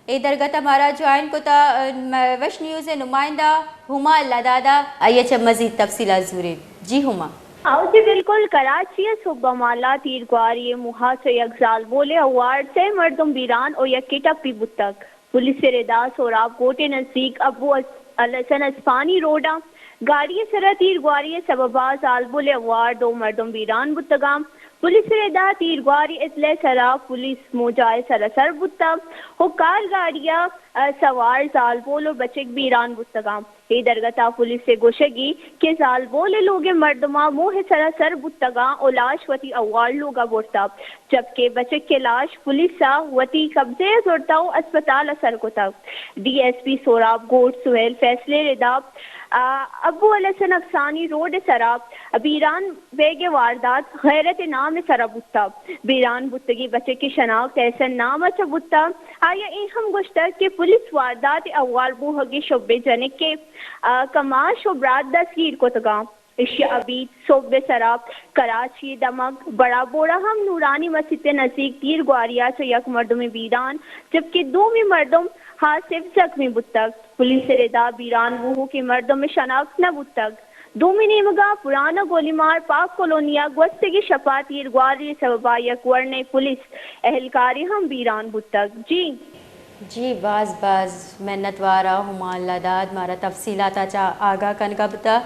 درگت ہمارا جوائن کو تا وش نیوز نمائندہ ہما لدادہ آئیے مزید تفصیلات زورے جی ہما جی بالکل کراچی صبح مالا تیر گواری محاص یکزال بولے اوارڈ سے مردم بیران اور یکی ٹپی بتک پولیس سے ردا سوراب کوٹے نزدیک ابو الحسن اسپانی روڈا گاڑی سرا تیر گواری سبباز آل بولے اوارڈ دو مردم بیران بتگام پولیس ردا تیر گواری اطلع سرا پولیس موجائے سراسر بتا حکار گاڑیاں سوار زال بول اور بچک بیران بتگام یہ درگتا پولیس سے گوشگی کہ زال بولے لوگ مردمہ موہ سراسر بتگاں اور لاش وتی اوار لوگا بورتا جبکہ بچک کے لاش پولیس سا وتی قبضے زورتا اسپتال اثر کو تک ڈی ایس پی سوراب گوٹ سہیل فیصلے ردا ابو الحسن افسانی روڈ سرا بیران بیگ واردات غیرت نام سرا بتا بیران بتگی بچے کی شناخت احسن نام اچھا بتا آیا این ہم گشتر کہ پولیس واردات اوال بوہگی شعبے جنک کے کماش و براد دستگیر کو تگا اشیا عبید صوبے سراب کراچی دمک بڑا بوڑا ہم نورانی مسجد کے نزدیک تیر گواریا سے یک مردم بیران جبکہ دومی مردم حاصف زخمی بتک پولیس ردا بیران وہو کی مردم شناخت نہ بتک دومی نیمگا پرانا گولی مار پاک کولونیا گوستگی شپا تیر گواری سببا یک ورنے پولیس اہلکاری ہم بیران بتک جی باز محنت وارا ہما لداد مارا تفصیلات آگاہ کن کا بتا